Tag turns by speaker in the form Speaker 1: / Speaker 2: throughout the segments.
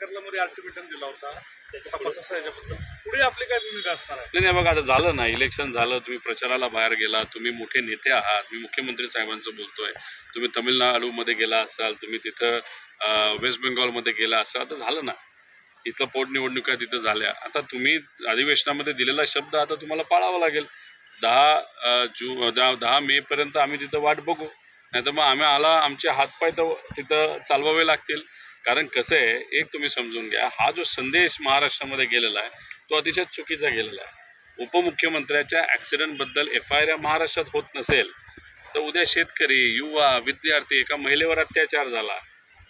Speaker 1: सरकारला मध्ये अल्टिमेटम दिला होता तपासाचा याच्याबद्दल पुढे आपली काय भूमिका असणार आहे?
Speaker 2: नाही बघा, आता झालं ना, इलेक्शन झालं, तुम्ही प्रचाराला बाहेर गेला, तुम्ही मोठे नेते आहात, मी मुख्यमंत्री साहेबांचं बोलतोय, तुम्ही तमिळनाडूमध्ये गेला असाल, तुम्ही तिथं वेस्ट बेंगॉलमध्ये गेला असाल, आता झालं ना, इथं पोटनिवडणुका तिथं झाल्या, आता तुम्ही अधिवेशनामध्ये दिलेला शब्द आता तुम्हाला पाळावा लागेल. 10 मेपर्यंत आम्ही तिथं वाट बघू, नाही तर मग आमचे हातपाय तर तिथं चालवावे लागतील. कारण कसं आहे, एक तुम्ही समजून घ्या, हा जो संदेश महाराष्ट्रामध्ये गेलेला आहे तो अतिशय चुकीचा गेलेला आहे. उपमुख्यमंत्र्याच्या ॲक्सिडेंटबद्दल FIR या महाराष्ट्रात होत नसेल तर उद्या शेतकरी, युवा, विद्यार्थी, एका महिलेवर अत्याचार झाला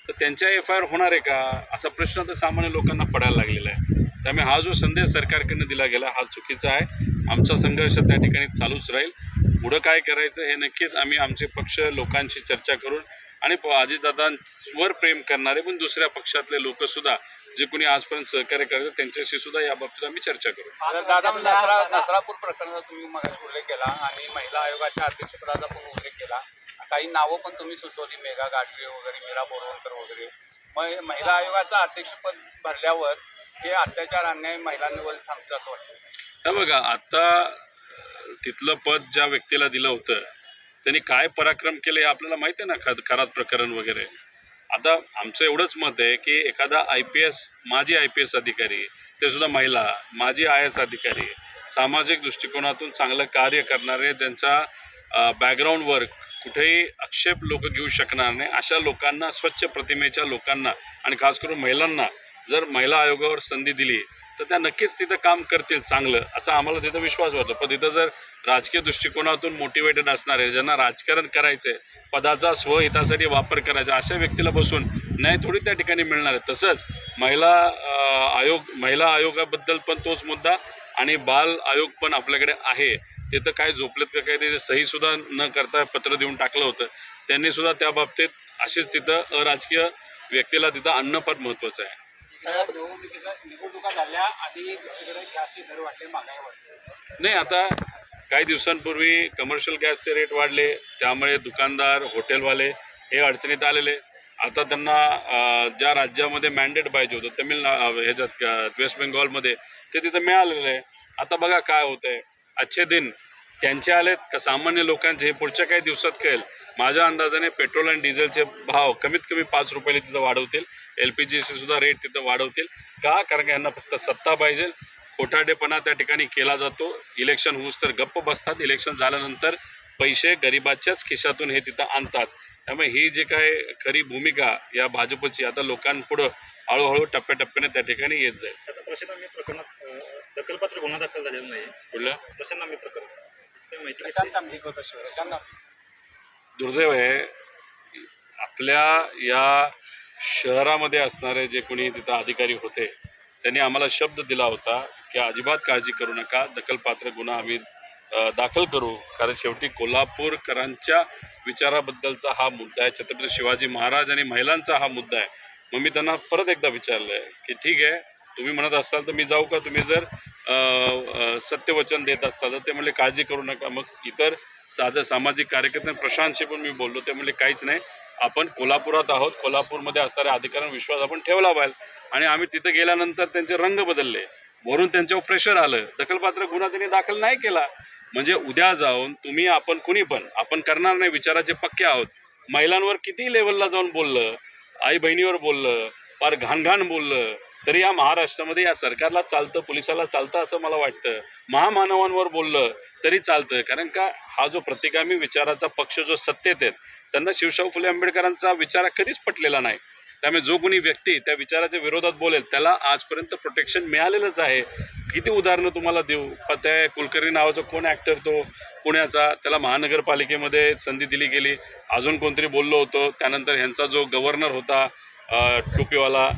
Speaker 2: तर त्यांच्या FIR होणार आहे का, असा प्रश्न तर सामान्य लोकांना पडायला लागलेला आहे. त्यामुळे हा जो संदेश सरकारकडनं दिला गेला हा चुकीचा आहे. आमचा संघर्ष त्या ठिकाणी चालूच राहील. पुढं काय करायचं हे नक्कीच आम्ही आमचे पक्ष लोकांशी चर्चा करून आणि अजितदादांवर प्रेम करणारे पण दुसऱ्या पक्षातले लोकसुद्धा जे कोणी आजपर्यंत सहकार्य करतात त्यांच्याशी सुद्धा याबाबतीत आम्ही चर्चा करू.
Speaker 3: दादा, नसरापूर प्रकरणाचा तुम्ही मगाशी उल्लेख केला आणि महिला आयोगाच्या अध्यक्षपदाचा पण उल्लेख केला. काही नावं पण तुम्ही सुचवली, मेघा गाडगे वगैरे, मीरा बोरवणकर वगैरे. मग महिला आयोगाचं अध्यक्षपद भरल्यावर हे अत्याचार, अन्याय महिलांवर थांबतं असं वाटतं?
Speaker 2: हे बघा, आता तिथलं पद ज्या व्यक्तीला दिलं होतं त्यांनी काय पराक्रम केले हे आपल्याला माहिती आहे ना, खरात प्रकरण वगैरे. आता आमचं एवढंच मत आहे की एखादा IPS, माजी IPS अधिकारी, ते सुद्धा महिला, माजी IAS अधिकारी, सामाजिक दृष्टिकोनातून चांगलं कार्य करणारे, त्यांचा बॅकग्राऊंडवर कुठेही आक्षेप लोक घेऊ शकणार नाही अशा लोकांना, स्वच्छ प्रतिमेच्या लोकांना आणि खास करून महिलांना जर महिला आयोगावर संधी दिली तर त्या नक्कीच तिथं काम करतील चांगलं, असा आम्हाला तिथं विश्वास वाटतो. पण तिथं जर राजकीय दृष्टिकोनातून मोटिवेटेड असणारे, ज्यांना राजकारण करायचं आहे, पदाचा स्वहितासाठी वापर करायचा, अशा व्यक्तीला बसून नाही थोडी त्या ठिकाणी मिळणार आहे. तसंच महिला आयोगाबद्दल पण तोच मुद्दा आणि बाल आयोग पण आपल्याकडे आहे. ते तर काय झोपलेत का काय, ते सहीसुद्धा न करता पत्र देऊन टाकलं होतं. त्यांनीसुद्धा त्या बाबतीत अशीच तिथं अराजकीय व्यक्तीला तिथं आणणं फार महत्त्वाचं आहे.
Speaker 3: निवडणुका झाल्या आधी दुसरीकडे गॅसचे दर वाढले, महागाई वाढली.
Speaker 2: नाही, आता काही दिवसांपूर्वी कमर्शियल गॅसचे रेट वाढले, त्यामुळे दुकानदार, हॉटेलवाले हे अडचणीत आलेले. आता त्यांना ज्या राज्यामध्ये मॅन्डेट पाहिजे होतं ह्याच्यात वेस्ट बेंगॉलमध्ये ते तिथं मिळालेलं आहे. आता बघा काय होतं आहे, अच्छे दिन त्यांचे आलेत का सामान्य लोकांचे हे पुढच्या काही दिवसात कळेल. माझ्या अंदाजाने पेट्रोल आणि डिझेलचे भाव कमीत कमी 5 रुपयाला तिथं वाढवतील. LPGचे सुद्धा रेट तिथं वाढवतील. का? कारण की यांना फक्त सत्ता पाहिजे. खोटाडेपणा त्या ठिकाणी केला जातो. इलेक्शन होऊस तर गप्प बसतात, इलेक्शन झाल्यानंतर पैसे गरिबाच्याच खिशातून हे तिथं आणतात. त्यामुळे ही जी काय खरी भूमिका या भाजपची आता लोकांपुढं हळूहळू टप्प्याटप्प्याने त्या ठिकाणी येत जाईल.
Speaker 1: आता प्रशांत प्रकरणात दखलपात्र गुन्हा दाखल झालेला नाही.
Speaker 2: कुठल्या
Speaker 1: प्रशांत प्रकरण
Speaker 2: दुर्दैव आहे, आपल्या या शहरामध्ये असणारे जे कोणी तिथं अधिकारी होते त्यांनी आम्हाला शब्द दिला होता की अजिबात काळजी करू नका, दखलपात्र गुन्हा आम्ही दाखल करू. कारण शेवटी कोल्हापूरकरांच्या विचाराबद्दलचा हा मुद्दा आहे, छत्रपती शिवाजी महाराज आणि महिलांचा हा मुद्दा आहे. मग मी त्यांना परत एकदा विचारलं आहे की ठीक आहे, तुम्ही म्हणत असाल तर मी जाऊ का, तुम्ही जर सत्यवचन देत असाल तर. ते म्हणले काळजी करू नका. मग इतर सामाजिक कार्यकर्ते प्रशांतशी पण मी बोललो, ते म्हणले काहीच नाही, आपण कोल्हापुरात आहोत, कोल्हापूरमध्ये असणाऱ्या अधिकाऱ्यांवर विश्वास आपण ठेवला पाहिजे. आणि आम्ही तिथं गेल्यानंतर त्यांचे रंग बदलले, वरून त्यांच्यावर प्रेशर आलं, दखलपात्र गुन्हा त्यांनी दाखल नाही केला. म्हणजे उद्या जाऊन तुम्ही, आपण कुणी पण, आपण करणार नाही, विचाराचे पक्के आहोत. महिलांवर किती लेवलला जाऊन बोललं, आई बहिणीवर बोललं, फार घाण बोललं, तरी या महाराष्ट्रामध्ये या सरकारला चालतं, पोलिसाला चालतं असं मला वाटतं. महामानवांवर बोललं तरी चालतं. कारण का हा जो प्रतिगामी विचाराचा पक्ष जो सत्तेत आहेत त्यांना शिवशाहू फुले आंबेडकरांचा विचार कधीच पटलेला नाही. त्यामुळे जो कोणी व्यक्ती त्या विचाराच्या विरोधात बोलेल त्याला आजपर्यंत प्रोटेक्शन मिळालेलंच आहे. किती उदाहरणं तुम्हाला देऊ. त्या कुलकर्णी नावाचा कोण ॲक्टर, तो पुण्याचा, त्याला महानगरपालिकेमध्ये संधी दिली गेली. अजून कोणतरी बोललो होतो. त्यानंतर ह्यांचा जो गव्हर्नर होता टोपीवाला,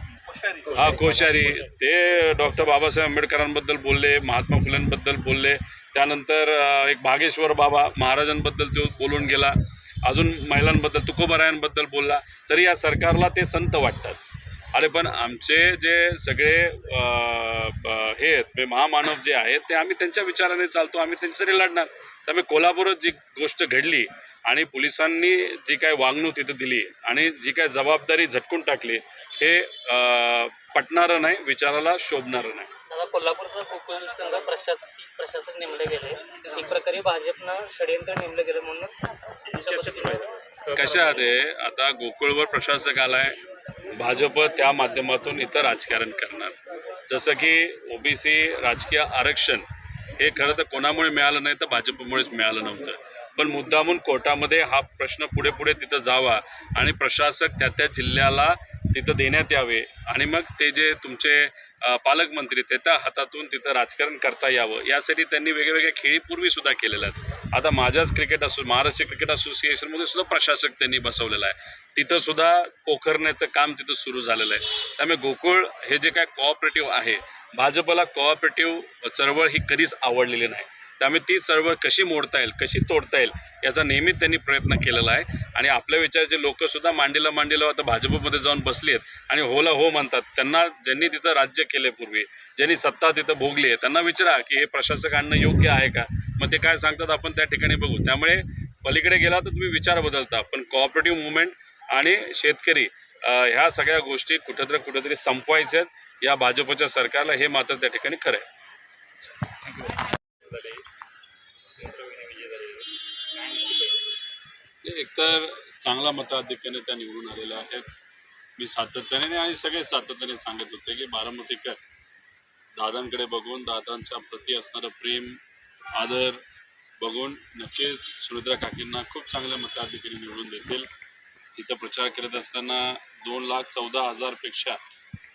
Speaker 2: कोश्यारी, ते डॉक्टर बाबासाहेब आंबेडकरांबद्दल बोलले, महात्मा फुलेंबद्दल बोलले. त्यानंतर एक भागेश्वर बाबा महाराजांबद्दल तो बोलून गेला. अजून महिलांबद्दल तुकोबारायांबद्दल बोलला. तरी या सरकारला ते संत वाटतात. अरे पण आमचे जे सगळे हे आहेत महामानव जे आहेत ते आम्ही त्यांच्या विचाराने चालतो, आम्ही त्यांच्यासाठी लढणार. त्यामुळे कोल्हापुरात जी गोष्ट घडली आणि पोलिसांनी जी काय वागणूक तिथं दिली आणि जी काय जबाबदारी झटकून टाकली हे पटणारं नाही, विचाराला शोभणारं नाही.
Speaker 4: दादा, कोल्हापूरचा गोकुळ संघ प्रशासक नेमले गेले, एक प्रकारे भाजपनं षडयंत्र नेमलं गेलं म्हणूनच
Speaker 2: कशा ते आता गोकुळवर प्रशासक आलाय, भाजप त्या माध्यमातून इथं राजकारण करणार. जसं की ओबीसी राजकीय आरक्षण हे खरं तर कोणामुळे मिळालं नाही तर भाजपमुळेच मिळालं नव्हतं, पण मुद्दामून कोर्टामध्ये हा प्रश्न पुढे पुढे तिथं जावा आणि प्रशासक त्या जिल्ह्याला तिथं देण्यात यावे आणि मग ते जे तुमचे पालकमंत्री त्या हातातून तिथं राजकारण करता यावं यासाठी त्यांनी वेगवेगळ्या खेळी पूर्वीसुद्धा केलेल्या आहेत. आता माझ्याच महाराष्ट्र क्रिकेट असोसिएशनमध्ये सुद्धा प्रशासक त्यांनी बसवलेला आहे, तिथं सुद्धा पोखरण्याचं काम तिथं सुरू झालेलं आहे. त्यामुळे गोकुळ हे जे काय कोऑपरेटिव्ह आहे, भाजपला कोऑपरेटिव्ह चळवळ ही कधीच आवडलेली नाही. त्यामुळे ती चळवळ कशी मोडता येईल, कशी तोडता येईल याचा नेहमीच त्यांनी प्रयत्न केलेला आहे. आणि आपल्या विचाराचे लोकसुद्धा मांडीला आता भाजपमध्ये जाऊन बसली आहेत आणि होला हो म्हणतात. त्यांना ज्यांनी तिथं राज्य केले पूर्वी, ज्यांनी सत्ता तिथं भोगली आहे, त्यांना विचारा की हे प्रशासक आणणं योग्य आहे का, मग ते काय सांगतात आपण त्या ठिकाणी बघू. त्यामुळे पलीकडे गेला तर तुम्ही विचार बदलता, पण कोऑपरेटिव्ह मुवमेंट आणि शेतकरी ह्या सगळ्या गोष्टी कुठेतरी संपवायच्या आहेत या भाजपच्या सरकारला, हे मात्र त्या ठिकाणी खरं आहे. एकतर चांगला मताधिक्याने त्या निवडून आलेल्या आहेत. मी सातत्याने आणि सगळे सातत्याने सांगत होते की बारामतीकर दादांकडे बघून, दादांच्या प्रती असणारं प्रेम आदर बघून नक्कीच सुनित्रा काकींना खूप चांगल्या मताधिक्याने निवडून देतील. तिथं प्रचार करत असताना 2,14,000पेक्षा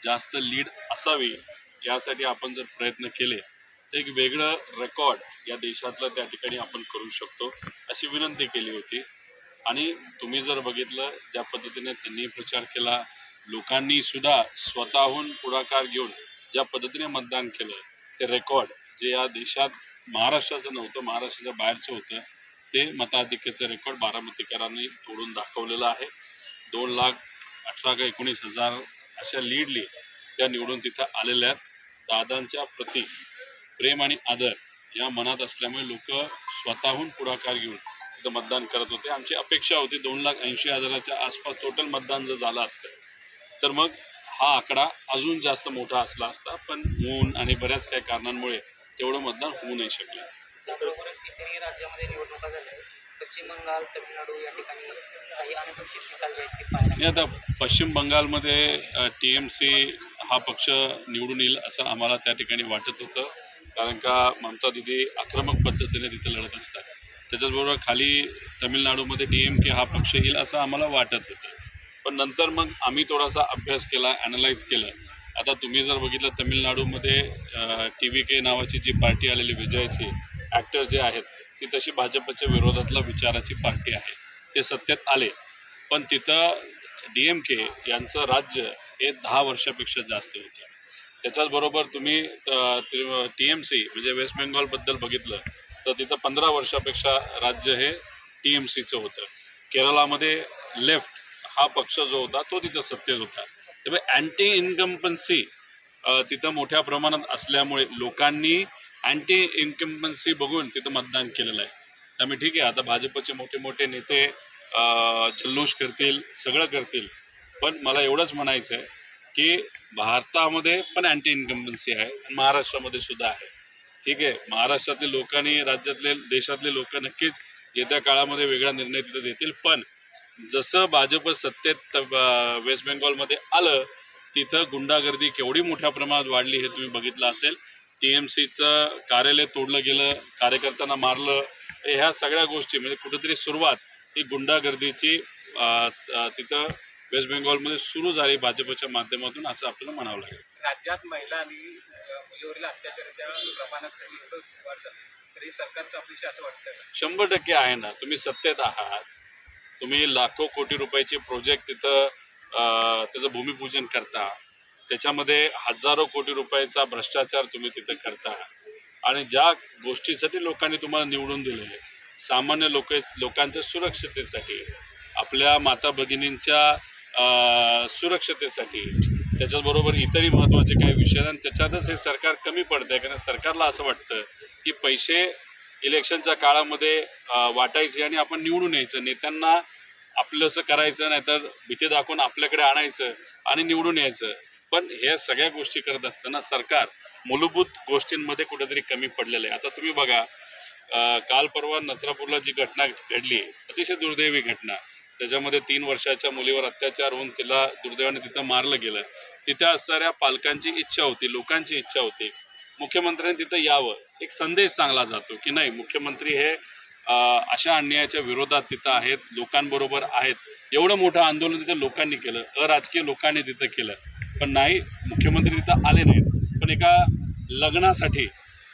Speaker 2: जास्त लीड असावी यासाठी आपण जर प्रयत्न केले तर एक वेगळं रेकॉर्ड या देशातलं त्या ठिकाणी आपण करू शकतो अशी विनंती केली होती. आणि तुम्ही जर बघितलं ज्या पद्धतीने त्यांनी प्रचार केला, लोकांनी सुद्धा स्वतःहून पुढाकार घेऊन ज्या पद्धतीने मतदान केलं, ते रेकॉर्ड जे या देशात महाराष्ट्राचं नव्हतं, महाराष्ट्राच्या बाहेरचं होतं, ते मताधिक्याचं रेकॉर्ड बारामतीकरांनी तोडून दाखवलेलं आहे. 2,18,000 का 19,000 अशा लीडली त्या निवडून तिथं आलेल्या आहेत. दादांच्या प्रती प्रेम आणि आदर या मनात असल्यामुळे लोक स्वतःहून पुढाकार घेऊन तिथं मतदान करत होते. आमची अपेक्षा होती 2,80,000च्या आसपास टोटल मतदान जर झालं असतं तर मग हा आकडा अजून जास्त मोठा असला असता, पण ऊन आणि बऱ्याच काही कारणांमुळे तेवढं मतदान होऊ नाही शकलं.
Speaker 4: त्याबरोबरच इतरही राज्यामध्ये निवडणुका झाल्या, पश्चिम बंगाल, तमिळनाडू या ठिकाणी काही अनपेक्षित निकाल जे आहेत ते पाहायला.
Speaker 2: आता पश्चिम बंगालमध्ये TMC हा पक्ष निवडून येईल असं आम्हाला त्या ठिकाणी वाटत होतं, कारण का ममता दिदी आक्रमक पद्धतीने तिथे लढत असतात. त्याच्याचबरोबर खाली तमिळनाडूमध्ये DMK हा पक्ष येईल असं आम्हाला वाटत होतं. पण नंतर मग आम्ही थोडासा अभ्यास केला, ॲनलाईज केलं. आता तुम्ही जर बघितलं तमिळनाडूमध्ये TVK नावाची जी पार्टी आलेली विजयची ॲक्टर जे आहेत ती तशी भाजपच्या विरोधातला विचाराची पार्टी आहे, ते सत्तेत आले. पण तिथं DMK यांचं राज्य हे 10 वर्षापेक्षा जास्त होतं. त्याच्याचबरोबर तुम्ही TMC म्हणजे वेस्ट बेंगॉलबद्दल बघितलं तर तिथं 15 वर्षापेक्षा राज्य हे TMCचं होतं. केरळामध्ये लेफ्ट हा पक्ष जो होता तो तिथं सत्तेत होता. त्यामुळे अँटी इन्कम्पन्सी तिथं मोठ्या प्रमाणात असल्यामुळे लोकांनी अँटी इन्कम्पन्सी बघून तिथं मतदान केलेलं आहे. त्यामुळे ठीक आहे, आता भाजपचे मोठे मोठे नेते जल्लोष करतील, सगळं करतील, पण मला एवढंच म्हणायचं आहे की भारतामध्ये पण अँटी इन्कम्पन्सी आहे, महाराष्ट्रामध्ये सुद्धा आहे. ठीक आहे, महाराष्ट्रातले लोकांनी, राज्यातले, देशातले लोक नक्कीच येत्या काळामध्ये वेगळा निर्णय तिथं देतील. पण जसं भाजप सत्तेत वेस्ट बेंगॉलमध्ये आलं तिथं गुंडागर्दी केवढी मोठ्या प्रमाणात वाढली हे तुम्ही बघितलं असेल. TMCचं कार्यालय तोडलं गेलं, कार्यकर्त्यांना मारलं, ह्या सगळ्या गोष्टी म्हणजे कुठेतरी सुरुवात ही गुंडागर्दीची तिथं वेस्ट बेंगॉलमध्ये सुरू झाली भाजपच्या माध्यमातून असं आपल्याला म्हणावं लागेल.
Speaker 3: राज्यात महिला आणि मुलीवरील अत्याचाराच्या प्रमाणात काही एवढं वाढ झाली तरी सरकारचं अपेक्षा असं वाटतं
Speaker 2: 100% आहे ना. तुम्ही सत्तेत आहात, तुम्ही लाखो कोटी रुपयाचे प्रोजेक्ट तिथं त्याचं भूमिपूजन करता, त्याच्यामध्ये हजारो कोटी रुपयाचा भ्रष्टाचार तुम्ही तिथं करता आणि ज्या गोष्टीसाठी लोकांनी तुम्हाला निवडून दिले, सामान्य लोकांच्या सुरक्षतेसाठी, आपल्या माता भगिनींच्या सुरक्षतेसाठी, त्याच्याचबरोबर इतरही महत्त्वाचे काही विषय आहेत आणि त्याच्यातच हे सरकार कमी पडतं आहे. कारण सरकारला असं वाटतं की पैसे इलेक्शनच्या काळामध्ये वाटायचे आणि आपण निवडून यायचं, नेत्यांना आपलंसं करायचं, नाहीतर भीती दाखवून आपल्याकडे आणायचं आणि निवडून यायचं. पण हे सगळ्या गोष्टी करत असताना सरकार मूलभूत गोष्टींमध्ये कुठेतरी कमी पडलेलं आहे. आता तुम्ही बघा, काल परवा नचरापूरला जी घटना घडली, अतिशय दुर्दैवी घटना, त्याच्यामध्ये 3 वर्षाच्या मुलीवर अत्याचार होऊन तिला दुर्दैवाने तिथं मारलं गेलं. तिथे असणाऱ्या पालकांची इच्छा होती, लोकांची इच्छा होती मुख्यमंत्र्यांनी तिथं यावं. एक संदेश चांगला जातो की नाही, मुख्यमंत्री हे अशा अन्यायाच्या विरोधात तिथं आहेत, लोकांबरोबर आहेत. एवढं मोठं आंदोलन तिथं लोकांनी केलं, अराजकीय लोकांनी तिथं केलं, पण नाही, मुख्यमंत्री तिथं आले नाहीत. पण एका लग्नासाठी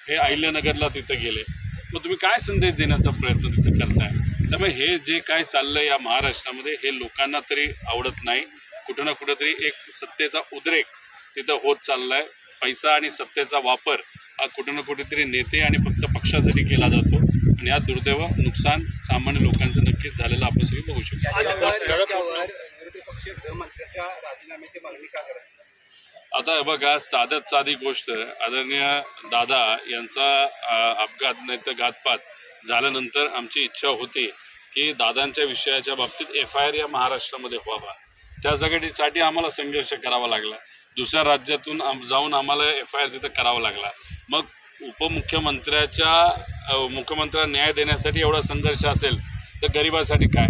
Speaker 2: हे अहिल्यानगरला तिथं गेले. मग तुम्ही काय संदेश देण्याचा प्रयत्न तिथं करताय? त्यामुळे हे जे काय चाललं या महाराष्ट्रामध्ये हे लोकांना तरी आवडत नाही. कुठं ना कुठंतरी एक सत्तेचा उद्रेक तिथं होत चालला आहे. पैसा आणि सत्तेचा वापर हा कुठं ना कुठेतरी नेते आणि फक्त पक्षासाठी केला जातो आणि यात दुर्दैव नुकसान सामान्य लोकांचं नक्कीच झालेलं आपण सगळी बघू शकतो.
Speaker 3: विरोधी पक्ष गृहमंत्र्याच्या राजीनाम्याची मागणी का करत?
Speaker 2: आता बघा, साध्यात साधी गोष्ट, आदरणीय दादा यांचा अपघात नाही तर घातपात झाल्यानंतर आमची इच्छा होती की दादांच्या विषयाच्या बाबतीत FIR या महाराष्ट्रामध्ये व्हावा. त्यासाठी आम्हाला संघर्ष करावा लागला. दुसऱ्या राज्यातून जाऊन आम्हाला FIR तिथं करावा लागला. मग मुख्यमंत्र्यांना न्याय देण्यासाठी एवढा संघर्ष असेल तर गरिबासाठी काय?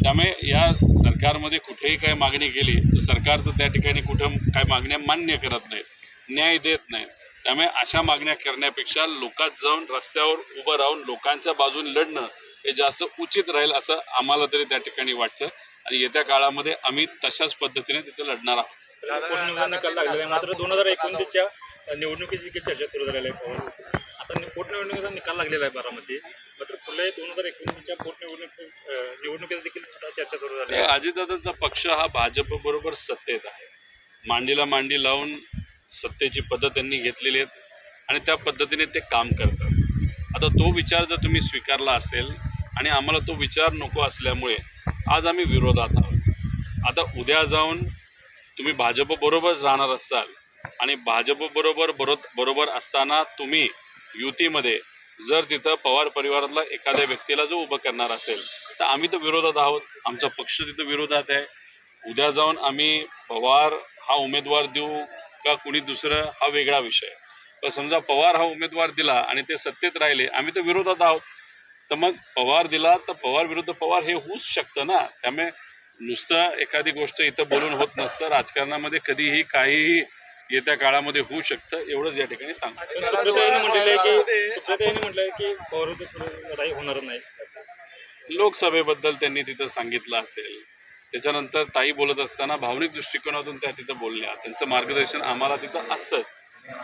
Speaker 2: त्यामुळे या सरकारमध्ये कुठेही काय मागणी केली तर सरकार तर त्या ठिकाणी कुठं काय मागण्या मान्य करत नाहीत, न्याय देत नाहीत. त्यामुळे अशा मागण्या करण्यापेक्षा लोकात जाऊन रस्त्यावर उभं राहून लोकांच्या बाजूने लढणं हे जास्त उचित राहील असं आम्हाला तरी त्या ठिकाणी वाटतं आणि येत्या काळामध्ये आम्ही तशाच पद्धतीने तिथे लढणार आहोत.
Speaker 5: पोटनिवडणुकीचा निकाल लागलेला आहे, मात्र 2029च्या निवडणुकीची देखील चर्चा सुरू झालेली आहे. आता पोटनिवडणुकीचा निकाल लागलेला आहे बारामती, मात्र पुढे 2029च्या निवडणुकीचा देखील चर्चा सुरू झाली आहे.
Speaker 2: अजितदादांचा पक्ष हा भाजप बरोबर सत्तेत आहे. मांडीला मांडी लावून सत्तेची पद्धत त्यांनी घेतलेली आहे आणि त्या पद्धतीने ते काम करतात. आता तो विचार जर तुम्ही स्वीकारला असेल आणि आम्हाला तो विचार नको असल्यामुळे आज आम्ही विरोधात आहोत. आता उद्या जाऊन तुम्ही भाजपबरोबरच राहणार असाल आणि भाजपबरोबर असताना तुम्ही युतीमध्ये जर तिथं पवार परिवारातला एखाद्या व्यक्तीला जो उभं करणार असेल तर आम्ही तर विरोधात आहोत. आमचा पक्ष तिथं विरोधात आहे. उद्या जाऊन आम्ही पवार हा उमेदवार देऊ का कुणी दुसरं हा वेगळा विषय. पण समजा पवार हा उमेदवार दिला आणि ते सत्तेत राहिले, आम्ही तर विरोधात आहोत. तर मग पवार दिला तर पवार विरुद्ध पवार हे होऊच शकतं ना. त्यामुळे नुसतं एखादी गोष्ट इथं बोलून होत नसतं. राजकारणामध्ये कधीही काहीही येत्या काळामध्ये होऊ शकतं, एवढंच या ठिकाणी सांगतो.
Speaker 5: सुप्रियाताईंनी म्हटलंय की पवार लढाई होणार नाही.
Speaker 2: लोकसभेबद्दल त्यांनी तिथं सांगितलं असेल. त्याच्यानंतर ताई बोलत असताना भावनिक दृष्टिकोनातून त्या तिथं बोलल्या. त्यांचं मार्गदर्शन आम्हाला तिथं असतंच.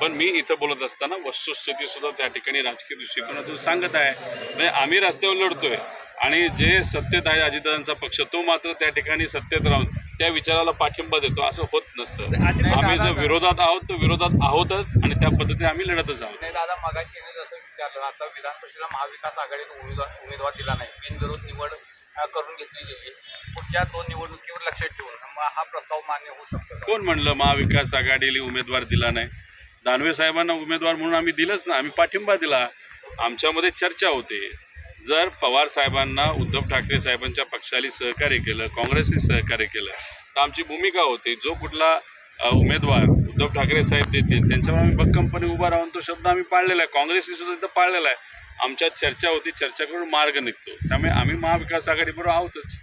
Speaker 2: पण मी इथं बोलत असताना वस्तुस्थितीसुद्धा त्या ठिकाणी राजकीय दृष्टिकोनातून सांगत आहे. म्हणजे आम्ही रस्त्यावर लढतोय आणि जे सत्तेत आहे अजितदादांचा पक्ष तो मात्र त्या ठिकाणी सत्तेत राहून त्या विचाराला पाठिंबा देतो, असं होत नसतं. आम्ही जर विरोधात आहोत तर विरोधात आहोतच आणि त्या पद्धतीने आम्ही लढतच आहोत.
Speaker 3: नाही दादा, मगाशी जसं विचारलं, आता विधान परिषदेला महाविकास आघाडीने उमेदवार दिला नाही, बिनविरोध निवड करून घेतली गेली. पुढच्या 2 निवडणुकीवर लक्ष ठेवून मग हा प्रस्ताव मान्य होऊ शकतो?
Speaker 2: कोण म्हणलं महाविकास आघाडीला उमेदवार दिला नाही? दानवे साहेबांना उमेदवार म्हणून आम्ही दिलंच ना, आम्ही पाठिंबा दिला. आमच्यामध्ये चर्चा होते. जर पवार साहेबांना उद्धव ठाकरे साहेबांच्या पक्षाला सहकार्य केलं, काँग्रेसने सहकार्य केलं तर आमची भूमिका होती. जो कुठला उमेदवार उद्धव ठाकरे साहेब देतील त्यांच्यावर आम्ही भक्कमपणे उभा राहून तो शब्द आम्ही पाळलेला आहे. काँग्रेसने सुद्धा तिथं पाळलेला आहे. आमच्यात चर्चा होती, चर्चा करून मार्ग निघतो. त्यामुळे आम्ही महाविकास आघाडीबरोबर आहोतच.